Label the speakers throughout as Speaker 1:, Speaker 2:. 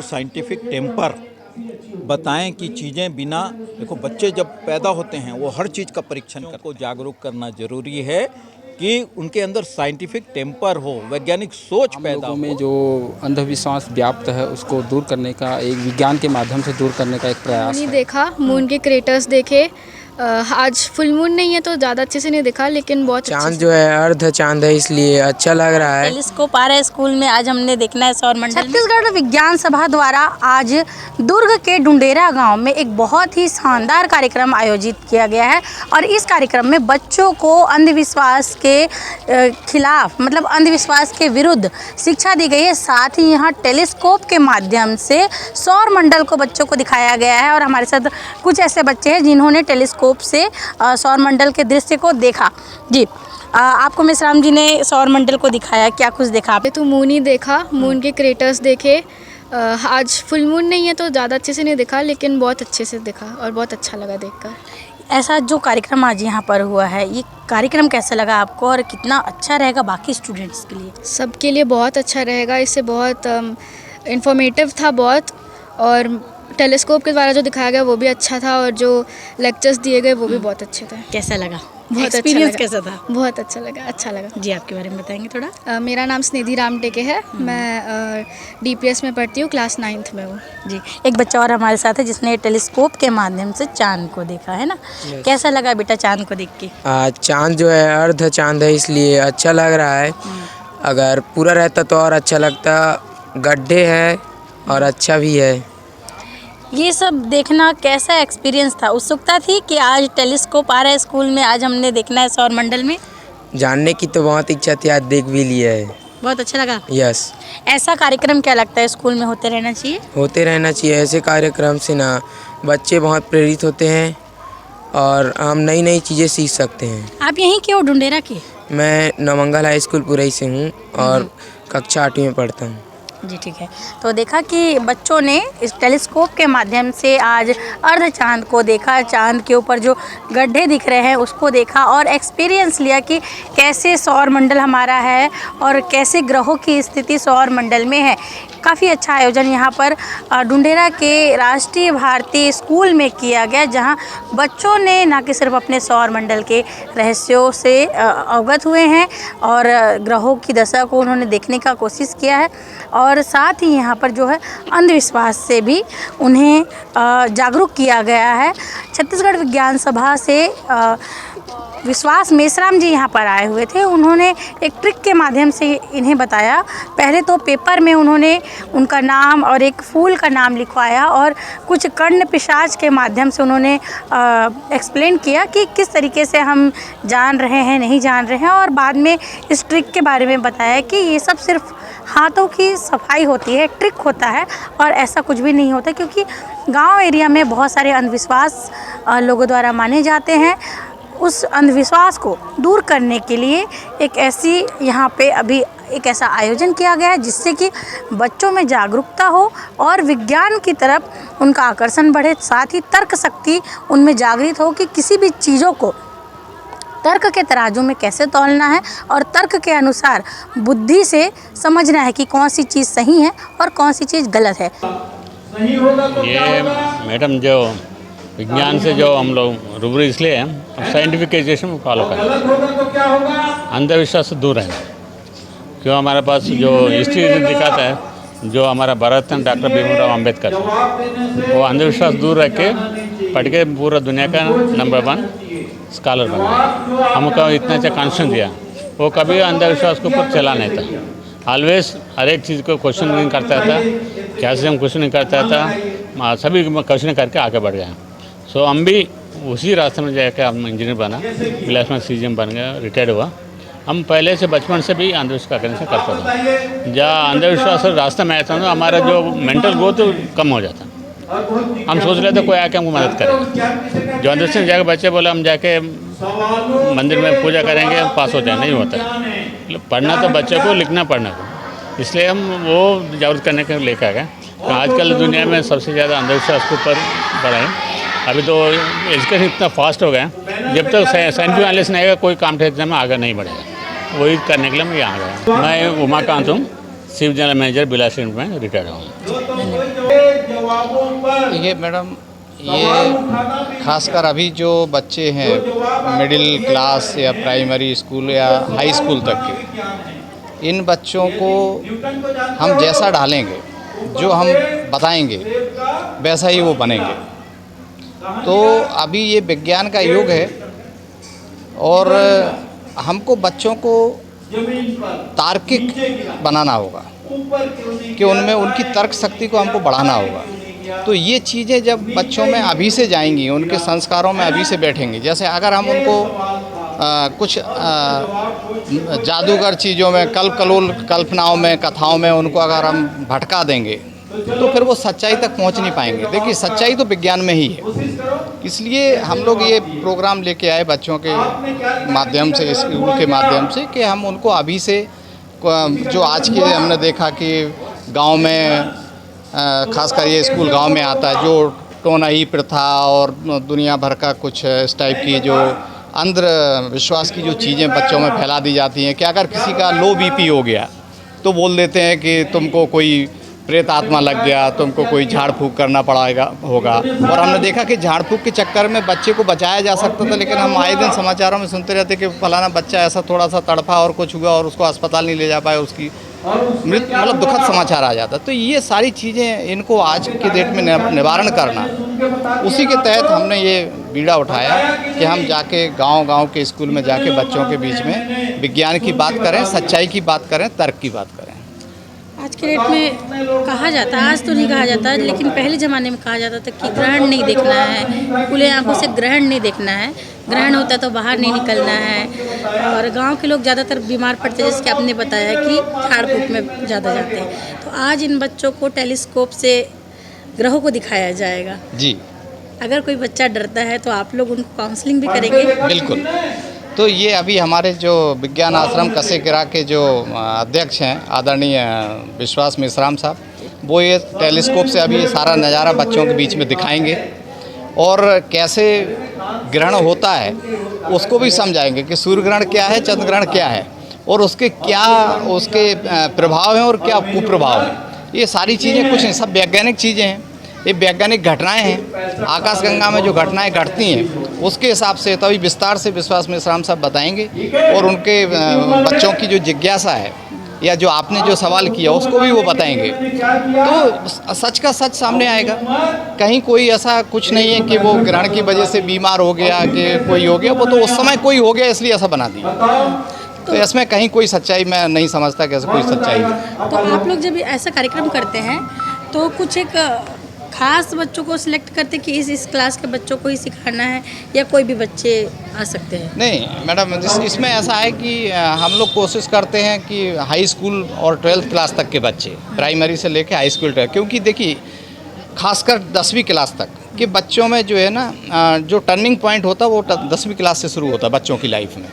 Speaker 1: Scientific temper बताएं कि चीज़ें बिना देखो बच्चे जब पैदा होते हैं वो हर चीज़ का परीक्षण को जागरूक करना ज़रूरी है कि उनके अंदर साइंटिफिक टेम्पर हो, वैज्ञानिक सोच पैदा
Speaker 2: लोगों
Speaker 1: हो।
Speaker 2: में जो अंधविश्वास व्याप्त है उसको दूर करने का एक विज्ञान के माध्यम से दूर करने का एक प्रयास
Speaker 3: नहीं
Speaker 2: है।
Speaker 3: देखा, मून के क्रेटर्स देखे। आज फुल मून नहीं है तो ज़्यादा अच्छे से नहीं देखा, लेकिन बहुत अच्छे
Speaker 4: चांद
Speaker 3: से।
Speaker 4: जो है अर्ध चांद है, इसलिए अच्छा लग रहा है।
Speaker 5: टेलीस्कोप आ रहा है स्कूल में, आज हमने देखना है सौर मंडल।
Speaker 6: छत्तीसगढ़ विज्ञान सभा द्वारा आज दुर्ग के डुंडेरा गांव में एक बहुत ही शानदार कार्यक्रम आयोजित किया गया है और इस कार्यक्रम में बच्चों को अंधविश्वास के खिलाफ मतलब अंधविश्वास के विरुद्ध शिक्षा दी गई है। साथ ही यहाँ टेलीस्कोप के माध्यम से सौर मंडल को बच्चों को दिखाया गया है और हमारे साथ कुछ ऐसे बच्चे हैं जिन्होंने टेलीस्कोप से सौर मंडल के दृश्य को देखा। जी, आपको मेसराम जी ने सौर मंडल को दिखाया, क्या कुछ देखा आपने?
Speaker 3: तो मून ही देखा, मून के क्रेटर्स देखे। आज फुल मून नहीं है तो ज़्यादा अच्छे से नहीं देखा, लेकिन बहुत अच्छे से देखा और बहुत अच्छा लगा देखकर।
Speaker 6: ऐसा जो कार्यक्रम आज यहाँ पर हुआ है, ये कार्यक्रम कैसा लगा आपको और कितना अच्छा रहेगा बाकी स्टूडेंट्स के लिए?
Speaker 3: सबके लिए बहुत अच्छा रहेगा, इससे बहुत इन्फॉर्मेटिव था बहुत। और टेलीस्कोप के द्वारा जो दिखाया गया वो भी अच्छा था और जो लेक्चर्स दिए गए वो भी बहुत अच्छे थे।
Speaker 6: कैसा लगा?
Speaker 3: बहुत अच्छा
Speaker 6: एक्सपीरियंस
Speaker 3: लगा।
Speaker 6: कैसा था?
Speaker 3: बहुत अच्छा लगा, अच्छा लगा।
Speaker 6: जी, आपके बारे में बताएंगे थोड़ा?
Speaker 3: मेरा नाम स्निधि रामटेके है। मैं DPS में पढ़ती हूँ, क्लास 9th में हूँ।
Speaker 6: जी, एक बच्चा और हमारे साथ है जिसने टेलीस्कोप के माध्यम से चांद को देखा है ना। कैसा लगा बेटा चांद को देख के?
Speaker 4: चांद जो है अर्ध चांद है, इसलिए अच्छा लग रहा है। अगर पूरा रहता तो और अच्छा लगता। गड्ढे है और अच्छा भी है।
Speaker 6: ये सब देखना कैसा एक्सपीरियंस था? उत्सुकता थी कि आज टेलीस्कोप आ रहा है स्कूल में, आज हमने देखना है सौर मंडल में?
Speaker 4: जानने की तो बहुत इच्छा थी, आज देख भी लिया है।
Speaker 6: बहुत अच्छा लगा।
Speaker 4: यस,
Speaker 6: ऐसा कार्यक्रम क्या लगता है स्कूल में होते रहना चाहिए?
Speaker 4: होते रहना चाहिए। ऐसे कार्यक्रम से ना बच्चे बहुत प्रेरित होते हैं और हम नई नई चीज़ें सीख सकते हैं।
Speaker 6: आप यहीं के हो, डुंडेरा के?
Speaker 4: मैं नवमंगल हाई स्कूल पुरई से हूँ और कक्षा 8वीं में पढ़ता हूँ।
Speaker 6: जी ठीक है। तो देखा कि बच्चों ने इस टेलीस्कोप के माध्यम से आज अर्ध चांद को देखा, चांद के ऊपर जो गड्ढे दिख रहे हैं उसको देखा और एक्सपीरियंस लिया कि कैसे सौर मंडल हमारा है और कैसे ग्रहों की स्थिति सौर मंडल में है। काफ़ी अच्छा आयोजन यहाँ पर डुंडेरा के राष्ट्रीय भारती स्कूल में किया गया, जहाँ बच्चों ने न कि सिर्फ अपने सौर मंडल के रहस्यों से अवगत हुए हैं और ग्रहों की दशा को उन्होंने देखने का कोशिश किया है और साथ ही यहाँ पर जो है अंधविश्वास से भी उन्हें जागरूक किया गया है। छत्तीसगढ़ विज्ञान सभा से विश्वास मेसराम जी यहाँ पर आए हुए थे। उन्होंने एक ट्रिक के माध्यम से इन्हें बताया। पहले तो पेपर में उन्होंने उनका नाम और एक फूल का नाम लिखवाया और कुछ कर्ण पिशाच के माध्यम से उन्होंने एक्सप्लेन किया कि किस तरीके से हम जान रहे हैं, नहीं जान रहे हैं, और बाद में इस ट्रिक के बारे में बताया कि ये सब सिर्फ हाथों की सफाई होती है, ट्रिक होता है और ऐसा कुछ भी नहीं होता, क्योंकि गाँव एरिया में बहुत सारे अंधविश्वास लोगों द्वारा माने जाते हैं। उस अंधविश्वास को दूर करने के लिए एक ऐसी यहाँ पे अभी एक ऐसा आयोजन किया गया है जिससे कि बच्चों में जागरूकता हो और विज्ञान की तरफ उनका आकर्षण बढ़े, साथ ही तर्क शक्ति उनमें जागृत हो कि किसी भी चीज़ों को तर्क के तराजू में कैसे तौलना है और तर्क के अनुसार बुद्धि से समझना है कि कौन सी चीज़ सही है और कौन सी चीज़ गलत है।
Speaker 7: ये मैडम जो विज्ञान से जो हम लोग रूबरू इसलिए हैं, अब साइंटिफिकेशन फॉलो करें, अंधविश्वास से दूर रहें। क्यों हमारे पास जो हिस्ट्री दिखाता है, जो हमारा भारत रत्न डॉक्टर भीमराव अंबेडकर, वो अंधविश्वास दूर रख के पढ़ के पूरा दुनिया का नंबर 1 स्कॉलर बन गया। हमको इतना अच्छा कॉन्स्टिट्यूशन दिया, वो कभी अंधविश्वास के ऊपर चला नहीं था। ऑलवेज हर एक चीज़ को क्वेश्चन नहीं करता था, कैसे हम क्वेश्चन नहीं करता था, सभी क्वेश्चन करके आगे बढ़ गए। सो हम भी उसी रास्ते में जाकर हम इंजीनियर बना, क्लास में CGM बन गया, रिटायर्ड हुआ। हम पहले से बचपन से भी अंधविश्वास करने से करता था। जहाँ अंधविश्वास रास्ते में आया था ना, हमारा जो मेंटल ग्रोथ कम हो जाता। हम सोच रहे थे कोई आके हमको मदद करेगा। जो अंधविश्वास जाकर बच्चे बोले हम जाके मंदिर में पूजा करेंगे, पास हो जाए, नहीं होता। पढ़ना तो बच्चे को, लिखना पढ़ना को, इसलिए हम वो जागरूक करने के लेकर आ गए। आजकल दुनिया में सबसे ज़्यादा अंधविश्वास के ऊपर बढ़ा है। अभी तो एजुकेशन इतना फास्ट हो गया, जब तक साइंटिफिक एनालिसिस नहीं आएगा कोई कॉम्पिटिशन में आगे नहीं बढ़ेगा। वही करने के लिए मैं यहाँ गया। मैं उमाकांत हूँ, चीफ जनरल मैनेजर बिलासपुर में रिटायर्ड हूँ।
Speaker 8: देखिए मैडम, ये खासकर अभी जो बच्चे हैं मिडिल क्लास या प्राइमरी स्कूल या हाई स्कूल तक के, इन बच्चों को हम जैसा ढालेंगे, जो हम बताएंगे वैसा ही वो बनेंगे। तो अभी ये विज्ञान का युग है और हमको बच्चों को तार्किक बनाना होगा कि उनमें उनकी तर्क शक्ति को हमको बढ़ाना होगा। तो ये चीज़ें जब बच्चों में अभी से जाएंगी, उनके संस्कारों में अभी से बैठेंगी। जैसे अगर हम उनको कुछ जादूगर चीज़ों में, कल्पनाओं में, कथाओं में उनको अगर हम भटका देंगे तो फिर वो सच्चाई तक पहुंच नहीं पाएंगे। देखिए, सच्चाई तो विज्ञान में ही है। इसलिए हम लोग ये प्रोग्राम लेके आए बच्चों के माध्यम से, स्कूल के माध्यम से, कि हम उनको अभी से, जो आज के हमने देखा कि गांव में, खासकर ये स्कूल गांव में आता है, जो टोनाई प्रथा और दुनिया भर का कुछ इस टाइप की जो अंधविश्वास की जो चीज़ें बच्चों में फैला दी जाती हैं कि अगर किसी का लो बीपी हो गया तो बोल देते हैं कि तुमको कोई प्रेत आत्मा लग गया, तुमको कोई झाड़ फूँक करना होगा। और हमने देखा कि झाड़ फूँक के चक्कर में बच्चे को बचाया जा सकता था, लेकिन हम आए दिन समाचारों में सुनते रहते कि फलाना बच्चा ऐसा थोड़ा सा तड़फा और कुछ हुआ और उसको अस्पताल नहीं ले जा पाए, उसकी मृत्यु, मतलब दुखद समाचार आ जाता। तो ये सारी चीज़ें, इनको आज के डेट में निवारण करना, उसी के तहत हमने ये बीड़ा उठाया कि हम जाके गांव के स्कूल में जाके बच्चों के बीच में विज्ञान की बात करें, सच्चाई की बात करें, तर्क की बात करें।
Speaker 6: आज के डेट में कहा जाता है, आज तो नहीं कहा जाता, लेकिन पहले ज़माने में कहा जाता था कि ग्रहण नहीं देखना है, खुले आंखों से ग्रहण नहीं देखना है, ग्रहण होता तो बाहर नहीं निकलना है। और गांव के लोग ज़्यादातर बीमार पड़ते हैं, जैसे कि आपने बताया कि झाड़ फूक में ज़्यादा जाते हैं। तो आज इन बच्चों को टेलीस्कोप से ग्रहों को दिखाया जाएगा
Speaker 8: जी।
Speaker 6: अगर कोई बच्चा डरता है तो आप लोग उनको काउंसलिंग भी करेंगे?
Speaker 8: बिल्कुल। तो ये अभी हमारे जो विज्ञान आश्रम कसेकिरा के जो अध्यक्ष हैं, आदरणीय विश्वास मेश्राम साहब, वो ये टेलीस्कोप से अभी सारा नज़ारा बच्चों के बीच में दिखाएंगे और कैसे ग्रहण होता है उसको भी समझाएंगे कि सूर्य ग्रहण क्या है, चंद्र ग्रहण क्या है और उसके क्या प्रभाव हैं और क्या कुप्रभाव हैं। ये सारी चीज़ें कुछ नहीं, सब वैज्ञानिक चीज़ें हैं, ये वैज्ञानिक घटनाएं हैं। आकाशगंगा में जो घटनाएं घटती हैं उसके हिसाब से तभी विस्तार से विश्वास मेश्राम साहब बताएंगे और उनके बच्चों की जो जिज्ञासा है या जो आपने जो सवाल किया उसको भी वो बताएंगे। तो सच का सच सामने आएगा। कहीं कोई ऐसा कुछ नहीं है कि वो ग्रहण की वजह से बीमार हो गया कि कोई हो गया, वो तो उस समय कोई हो गया इसलिए ऐसा बना दिया। तो इसमें कहीं कोई सच्चाई मैं नहीं समझता कि ऐसा कोई सच्चाई है।
Speaker 6: तो आप लोग जब ऐसा कार्यक्रम करते हैं तो कुछ एक खास बच्चों को सिलेक्ट करते कि इस क्लास के बच्चों को ही सिखाना है या कोई भी बच्चे आ सकते हैं?
Speaker 8: नहीं मैडम, इसमें ऐसा है कि हम लोग कोशिश करते हैं कि हाई स्कूल और 12th क्लास तक के बच्चे, प्राइमरी से लेकर हाई स्कूल तक, क्योंकि देखिए खासकर 10वीं क्लास तक के बच्चों में जो है ना, जो टर्निंग पॉइंट होता है वो 10वीं क्लास से शुरू होता है बच्चों की लाइफ में।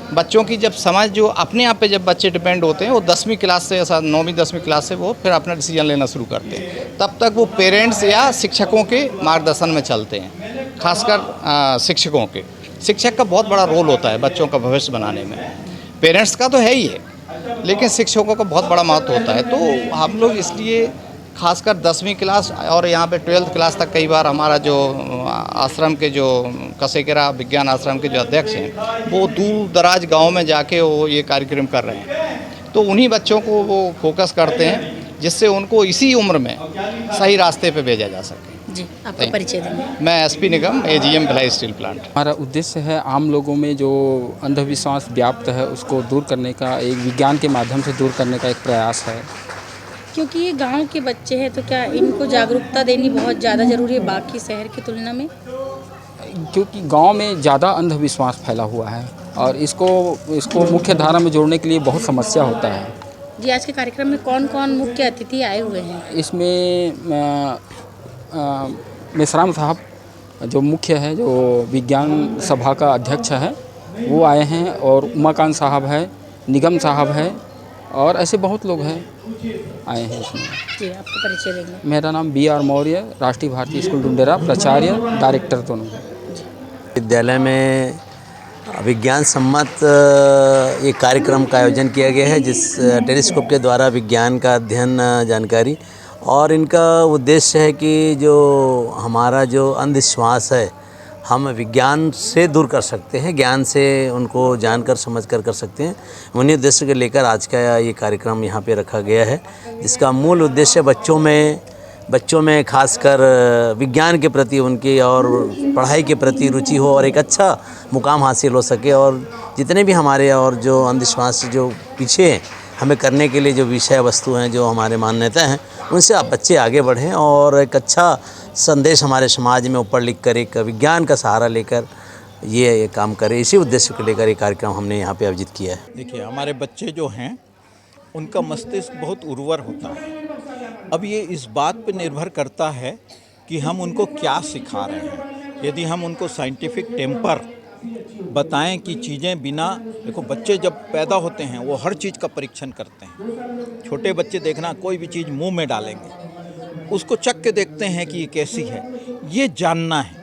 Speaker 8: बच्चों की जब समझ जो अपने आप पे जब बच्चे डिपेंड होते हैं, वो 10वीं क्लास से, ऐसा 9वीं 10वीं क्लास से वो फिर अपना डिसीजन लेना शुरू करते हैं। तब तक वो पेरेंट्स या शिक्षकों के मार्गदर्शन में चलते हैं, खासकर शिक्षकों के। शिक्षक का बहुत बड़ा रोल होता है बच्चों का भविष्य बनाने में। पेरेंट्स का तो है ही है, लेकिन शिक्षकों का बहुत बड़ा महत्व होता है। तो हम लोग इसलिए खासकर 10वीं क्लास और यहाँ पे 12th क्लास तक कई बार हमारा जो आश्रम के जो कसेकिरा विज्ञान आश्रम के जो अध्यक्ष हैं, वो दूर दराज गांव में जाके वो ये कार्यक्रम कर रहे हैं। तो उन्हीं बच्चों को वो फोकस करते हैं जिससे उनको इसी उम्र में सही रास्ते पे भेजा जा सके।
Speaker 6: जी, आपका परिचय देंगे?
Speaker 8: मैं एसपी निगम, एजीएम भिलाई स्टील प्लांट।
Speaker 2: हमारा उद्देश्य है आम लोगों में जो अंधविश्वास व्याप्त है उसको दूर करने का, एक विज्ञान के माध्यम से दूर करने का एक प्रयास है।
Speaker 6: क्योंकि ये गांव के बच्चे हैं तो क्या इनको जागरूकता देनी बहुत ज़्यादा ज़रूरी है बाकी शहर की तुलना में?
Speaker 2: क्योंकि गांव में ज़्यादा अंधविश्वास फैला हुआ है और इसको मुख्य धारा में जोड़ने के लिए बहुत समस्या होता है।
Speaker 6: जी, आज के कार्यक्रम में कौन कौन मुख्य अतिथि आए हुए हैं?
Speaker 2: इसमें मेश्राम साहब जो मुख्य है, जो विज्ञान सभा का अध्यक्ष है, वो आए हैं और उमाकांत साहब है, निगम साहब है और ऐसे बहुत लोग हैं आए हैं इसमें।
Speaker 6: जी, आपका परिचय देंगे?
Speaker 2: मेरा नाम BR मौर्य, राष्ट्रीय भारतीय स्कूल डुंडेरा, प्राचार्य, डायरेक्टर दोनों।
Speaker 9: विद्यालय में विज्ञान सम्मत एक कार्यक्रम का आयोजन किया गया है, जिस टेलीस्कोप के द्वारा विज्ञान का अध्ययन, जानकारी और इनका उद्देश्य है कि जो हमारा जो अंधविश्वास है हम विज्ञान से दूर कर सकते हैं, ज्ञान से उनको जानकर समझकर कर सकते हैं। उन्हीं उद्देश्य को लेकर आज का ये कार्यक्रम यहाँ पे रखा गया है, जिसका मूल उद्देश्य बच्चों में खासकर विज्ञान के प्रति उनकी और पढ़ाई के प्रति रुचि हो और एक अच्छा मुकाम हासिल हो सके। और जितने भी हमारे और जो अंधविश्वास जो पीछे हैं, हमें करने के लिए जो विषय वस्तु हैं, जो हमारे मान्यता हैं, उनसे आप बच्चे आगे बढ़ें और एक अच्छा संदेश हमारे समाज में ऊपर लिख कर एक विज्ञान का सहारा लेकर ये काम करें। इसी उद्देश्य को लेकर ये कार्यक्रम हमने यहाँ पे आयोजित किया है।
Speaker 1: देखिए, हमारे बच्चे जो हैं उनका मस्तिष्क बहुत उर्वर होता है। अब ये इस बात पर निर्भर करता है कि हम उनको क्या सिखा रहे हैं। यदि हम उनको साइंटिफिक टेम्पर बताएं कि चीज़ें बिना, देखो बच्चे जब पैदा होते हैं वो हर चीज़ का परीक्षण करते हैं। छोटे बच्चे देखना, कोई भी चीज़ मुंह में डालेंगे, उसको चख के देखते हैं कि ये कैसी है, ये जानना है।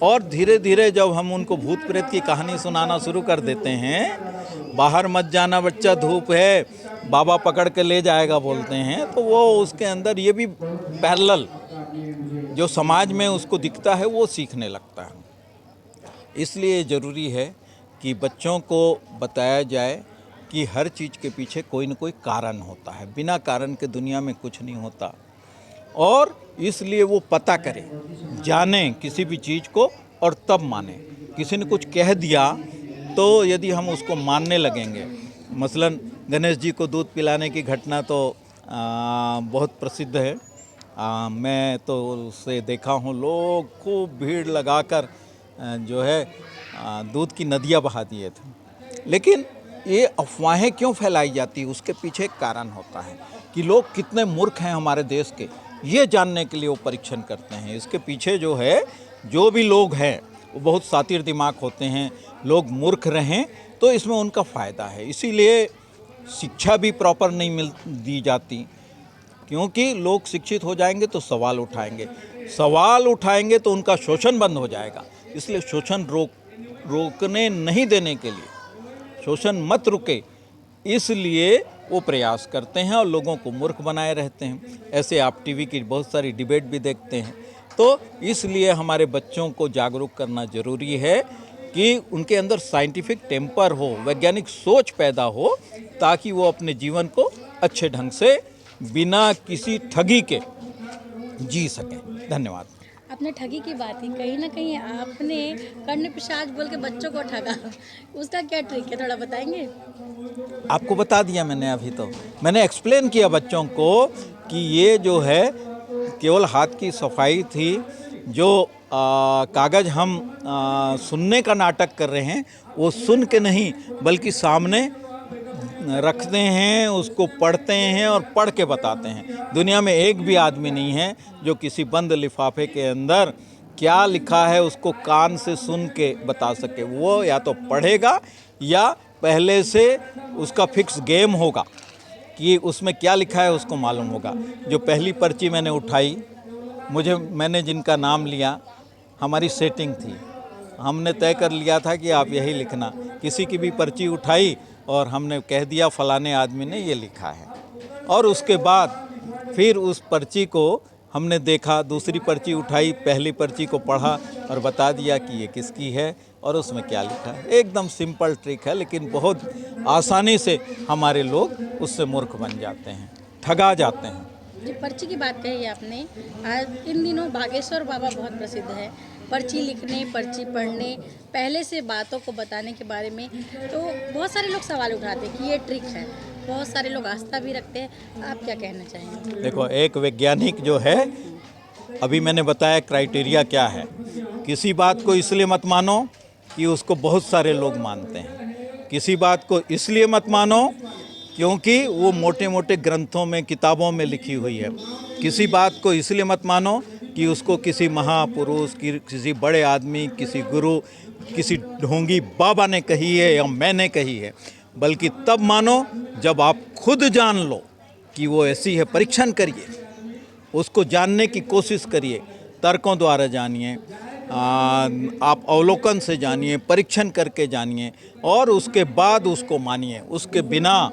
Speaker 1: और धीरे धीरे जब हम उनको भूत प्रेत की कहानी सुनाना शुरू कर देते हैं, बाहर मत जाना बच्चा, धूप है, बाबा पकड़ के ले जाएगा बोलते हैं, तो वो उसके अंदर ये भी पैरेलल जो समाज में उसको दिखता है वो सीखने लगता है। इसलिए ज़रूरी है कि बच्चों को बताया जाए कि हर चीज़ के पीछे कोई न कोई कारण होता है, बिना कारण के दुनिया में कुछ नहीं होता। और इसलिए वो पता करें, जानें किसी भी चीज़ को और तब मानें। किसी ने कुछ कह दिया तो यदि हम उसको मानने लगेंगे, मसलन गणेश जी को दूध पिलाने की घटना तो बहुत प्रसिद्ध है। मैं तो उससे देखा हूँ, लोग खूब भीड़ लगाकर जो है दूध की नदियाँ बहा दिए थे। लेकिन ये अफवाहें क्यों फैलाई जाती, उसके पीछे एक कारण होता है कि लोग कितने मूर्ख हैं हमारे देश के, ये जानने के लिए वो परीक्षण करते हैं। इसके पीछे जो है, जो भी लोग हैं वो बहुत सातिर दिमाग होते हैं, लोग मूर्ख रहें तो इसमें उनका फ़ायदा है। इसीलिए शिक्षा भी प्रॉपर नहीं दी जाती, क्योंकि लोग शिक्षित हो जाएंगे तो सवाल उठाएंगे तो उनका शोषण बंद हो जाएगा। इसलिए शोषण रोकने नहीं देने के लिए, शोषण मत रुके, इसलिए वो प्रयास करते हैं और लोगों को मूर्ख बनाए रहते हैं। ऐसे आप टीवी की बहुत सारी डिबेट भी देखते हैं। तो इसलिए हमारे बच्चों को जागरूक करना ज़रूरी है कि उनके अंदर साइंटिफिक टेम्पर हो, वैज्ञानिक सोच पैदा हो, ताकि वो अपने जीवन को अच्छे ढंग से बिना किसी ठगी के जी सकें। धन्यवाद।
Speaker 6: आपने ठगी की बात की, कहीं ना कहीं आपने कर्ण पिशाच बोल के बच्चों को ठगा, उसका क्या ट्रिक है, थोड़ा बताएंगे?
Speaker 1: आपको बता दिया मैंने, अभी तो मैंने एक्सप्लेन किया बच्चों को कि ये जो है केवल हाथ की सफाई थी। जो कागज़ हम सुनने का नाटक कर रहे हैं, वो सुन के नहीं बल्कि सामने रखते हैं, उसको पढ़ते हैं और पढ़ के बताते हैं। दुनिया में एक भी आदमी नहीं है जो किसी बंद लिफाफे के अंदर क्या लिखा है उसको कान से सुन के बता सके। वो या तो पढ़ेगा या पहले से उसका फिक्स गेम होगा कि उसमें क्या लिखा है उसको मालूम होगा। जो पहली पर्ची मैंने उठाई, मैंने जिनका नाम लिया, हमारी सेटिंग थी, हमने तय कर लिया था कि आप यही लिखना। किसी की भी पर्ची उठाई और हमने कह दिया फलाने आदमी ने ये लिखा है, और उसके बाद फिर उस पर्ची को हमने देखा, दूसरी पर्ची उठाई, पहली पर्ची को पढ़ा और बता दिया कि ये किसकी है और उसमें क्या लिखा है। एकदम सिंपल ट्रिक है, लेकिन बहुत आसानी से हमारे लोग उससे मूर्ख बन जाते हैं, ठगा जाते हैं।
Speaker 6: जी, पर्ची की बात कही आपने, आज इन दिनों बागेश्वर बाबा बहुत प्रसिद्ध है, पर्ची लिखने, पर्ची पढ़ने, पहले से बातों को बताने के बारे में। तो बहुत सारे लोग सवाल उठाते हैं कि ये ट्रिक है, बहुत सारे लोग आस्था भी रखते हैं। आप क्या कहना चाहेंगे?
Speaker 1: देखो, एक वैज्ञानिक जो है, अभी मैंने बताया क्राइटेरिया क्या है। किसी बात को इसलिए मत मानो कि उसको बहुत सारे लोग मानते हैं। किसी बात को इसलिए मत मानो क्योंकि वो मोटे मोटे ग्रंथों में, किताबों में लिखी हुई है। किसी बात को इसलिए मत मानो कि उसको किसी महापुरुष, किसी बड़े आदमी, किसी गुरु, किसी ढोंगी बाबा ने कही है या मैंने कही है, बल्कि तब मानो जब आप खुद जान लो कि वो ऐसी है। परीक्षण करिए, उसको जानने की कोशिश करिए, तर्कों द्वारा जानिए, आप अवलोकन से जानिए, परीक्षण करके जानिए और उसके बाद उसको मानिए। उसके बिना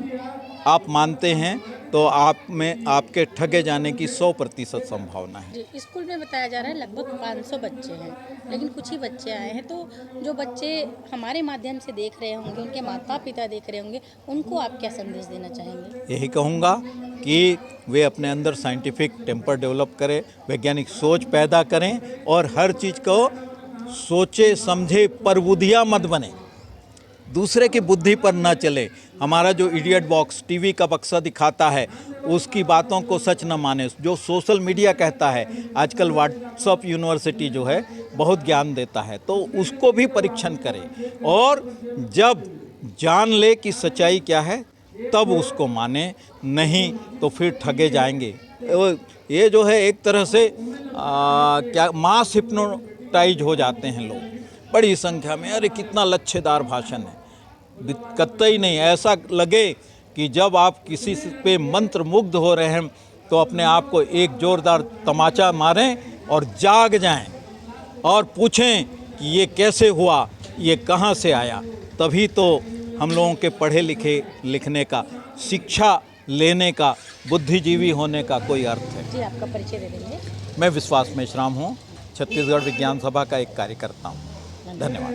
Speaker 1: आप मानते हैं तो आप में आपके ठगे जाने की 100% संभावना है।
Speaker 6: जी, स्कूल में बताया जा रहा है लगभग 500 बच्चे हैं, लेकिन कुछ ही बच्चे आए हैं। तो जो बच्चे हमारे माध्यम से देख रहे होंगे, उनके माता पिता देख रहे होंगे, उनको आप क्या संदेश देना चाहेंगे?
Speaker 1: यही कहूँगा कि वे अपने अंदर साइंटिफिक टेम्पर डेवलप करें, वैज्ञानिक सोच पैदा करें और हर चीज़ को सोचे समझे परबुद्धिया मत बने, दूसरे की बुद्धि पर न चले। हमारा जो इडियट बॉक्स टीवी का बक्सा दिखाता है उसकी बातों को सच न माने। जो सोशल मीडिया कहता है, आजकल व्हाट्सअप यूनिवर्सिटी जो है बहुत ज्ञान देता है, तो उसको भी परीक्षण करें और जब जान ले कि सच्चाई क्या है तब उसको माने, नहीं तो फिर ठगे जाएंगे। ये जो है एक तरह से क्या मास हिप्नोटाइज हो जाते हैं लोग बड़ी संख्या में। अरे कितना लच्छेदार भाषण है, कतई नहीं। ऐसा लगे कि जब आप किसी पे मंत्र मुग्ध हो रहे हैं तो अपने आप को एक जोरदार तमाचा मारें और जाग जाएं और पूछें कि ये कैसे हुआ, ये कहाँ से आया। तभी तो हम लोगों के पढ़े लिखे लिखने का, शिक्षा लेने का, बुद्धिजीवी होने का कोई अर्थ है।
Speaker 6: जी, आपका परिचय दे देंगे।
Speaker 1: मैं विश्वास मेश्राम हूँ, छत्तीसगढ़ विज्ञान सभा का एक कार्यकर्ता हूँ। धन्यवाद।